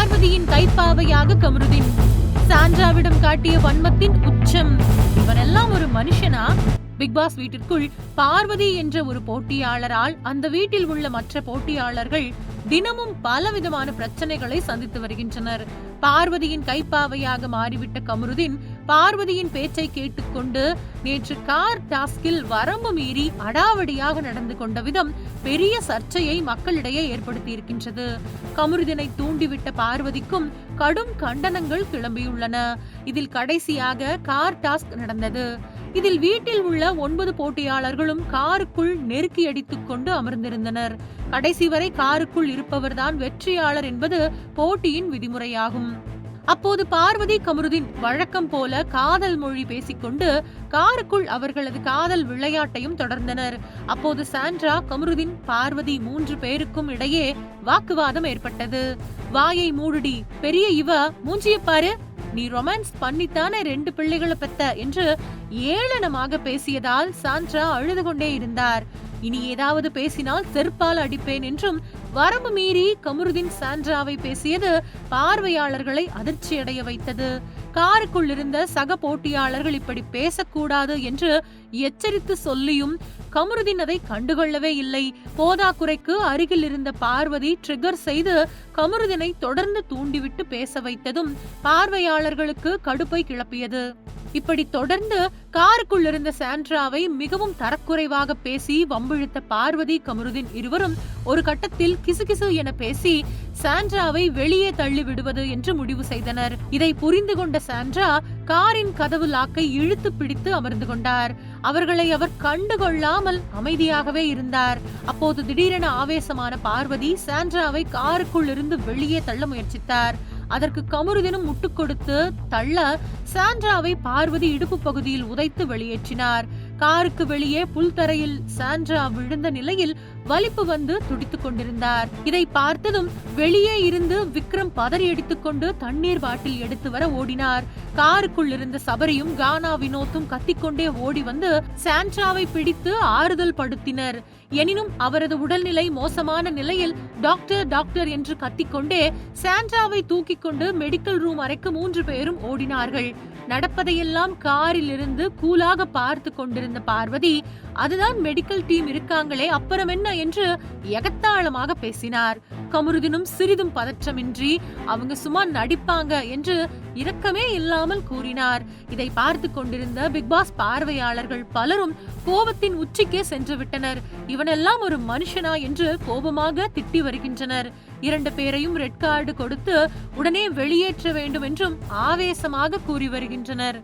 பார்வதியின் கைப்பாவையாக கமருதீன். சாண்ட்ராவிடம் காட்டிய வன்மத்தின் உச்சம். இவனெல்லாம் ஒரு மனுஷனா? பிக் பாஸ் வீட்டிற்குள் பார்வதி என்ற ஒரு போட்டியாளரால் அந்த வீட்டில் உள்ள மற்ற போட்டியாளர்கள் தினமும் பலவிதமான பிரச்சனைகளை சந்தித்து வருகின்றனர். பார்வதியின் கைப்பாவையாக மாறிவிட்ட கமருதீன் பார்வதியின் பேச்சை கேட்டுக்கொண்டு நேற்று கார் டாஸ்கில் வரம்பு மீறி அடாவடியாக நடந்து கொண்ட விதம் பெரிய சர்ச்சையை மக்களிடையே ஏற்படுத்தி இருக்கின்றது. கமருதீனை தூண்டிவிட்ட பார்வதிக்கும் கடும் கண்டனங்கள் கிளம்பியுள்ளன. இதில் கடைசியாக கார் டாஸ்க் நடந்தது. இதில் வீட்டில் உள்ள 9 போட்டியாளர்களும் காருக்குள் நெருக்கி அடித்துக் கொண்டு அமர்ந்திருந்தனர். கடைசி வரை காருக்குள் இருப்பவர்தான் வெற்றியாளர் என்பது போட்டியின் விதிமுறையாகும். அப்போது பார்வதி கமருதீன் வழக்கம் போல காதல் மொழி பேசிக்கொண்டு காருக்குள் அவர்களது காதல் விளையாட்டையும் தொடர்ந்தனர். அப்போது சாண்ட்ரா, கமருதீன், பார்வதி 3 பேருக்கும் இடையே வாக்குவாதம் ஏற்பட்டது. வாயை மூடுடி, பெரிய இவ மூஞ்சிய பாரு, நீ ரொமான்ஸ் பண்ணித்தானே 2 பிள்ளைகளை பெத்த என்று ஏளனமாக பேசியதால் சாண்ட்ரா அழுது கொண்டே இருந்தார். இனி ஏதாவது பேசினால் செருப்பால் அடிப்பேன் என்றும் வரம்பு மீறி கமருதீன் சாண்ட்ராவை பேசியது பார்வையாளர்களை அதிர்ச்சியடைய வைத்தது. காருக்குள் இருந்த சக போட்டியாளர்கள் இப்படி பேசக்கூடாது என்று எச்சரித்து சொல்லியும் கமருதீன் அதை கண்டுகொள்ளவே இல்லை. போதாக்குறைக்கு அருகில் இருந்த பார்வதி ட்ரிகர் செய்து கமருதீனை தொடர்ந்து தூண்டிவிட்டு பேச வைத்ததும் பார்வையாளர்களுக்கு கடுப்பை கிளப்பியது. இப்படி தொடர்ந்து காருக்குள் இருந்த சாண்ட்ராவை மிகவும் தரக்குறைவாக பேசி வம்பிழுத்த பார்வதி, கமருதீன் இருவரும் ஒரு கட்டத்தில் கிசுகிசு என பேசி சாண்ட்ராவை வெளியே தள்ளி விடுவது என்று முடிவு செய்தனர். இதை புரிந்து கொண்ட சாண்ட்ரா காரின் கதவு லாக்கை இழுத்து பிடித்து அமர்ந்து கொண்டார். அவர்களை அவர் கண்டுகொள்ளாமல் அமைதியாகவே இருந்தார். அப்போது திடீரென ஆவேசமான பார்வதி சாண்ட்ராவை காருக்குள் இருந்து வெளியே தள்ள முயற்சித்தார். அதற்கு கமருதீனும் முட்டு கொடுத்து தள்ள சாண்ட்ராவை பார்வதி இடுப்பு பகுதியில் உதைத்து வெளியேற்றினார். காருக்கு வெளியே புல்தரையில் சாண்ட்ரா விழுந்த நிலையில் வலிப்பு வந்து துடித்துக் கொண்டிருந்தார். இதை பார்த்ததும் வெளியே இருந்து விக்ரம் பதறி அடித்துக் கொண்டு தண்ணீர் பாட்டில் எடுத்து வர ஓடினார். காருக்குள் இருந்த சபரியும் கானா வினோத்தும் கத்திக்கொண்டே ஓடி வந்து சாண்ட்ராவை பிடித்து ஆறுதல் படுத்தினர். எனினும் அவரது உடல்நிலை மோசமான நிலையில் டாக்டர் டாக்டர் என்று கத்திக்கொண்டே சாண்ட்ராவை தூக்கி கொண்டு மெடிக்கல் ரூம் அறைக்கு 3 பேரும் ஓடினார்கள். நடப்பதையெல்லாம் காரில் இருந்து கூலாக பார்த்து கொண்டிருந்த பார்வதி, அதுதான் மெடிக்கல் டீம் இருக்காங்களே, அப்புறம் என்ன என்று எகத்தாளமாக பேசினார். கமருதீனும் சிறிதும் பதற்றமின்றி அவங்க சும்மா நடிப்பாங்க என்று இரக்கமே இல்லாமல் கூறினார். இதை பார்த்து கொண்டிருந்த பிக் பாஸ் பார்வையாளர்கள் பலரும் கோபத்தின் உச்சிக்கே சென்று விட்டனர். இவனெல்லாம் ஒரு மனுஷனா என்று கோபமாக திட்டி வருகின்றனர். 2 பேரையும் ரெட் கார்டு கொடுத்து உடனே வெளியேற்ற வேண்டும் என்றும் ஆவேசமாக கூறி வருகின்றனர்.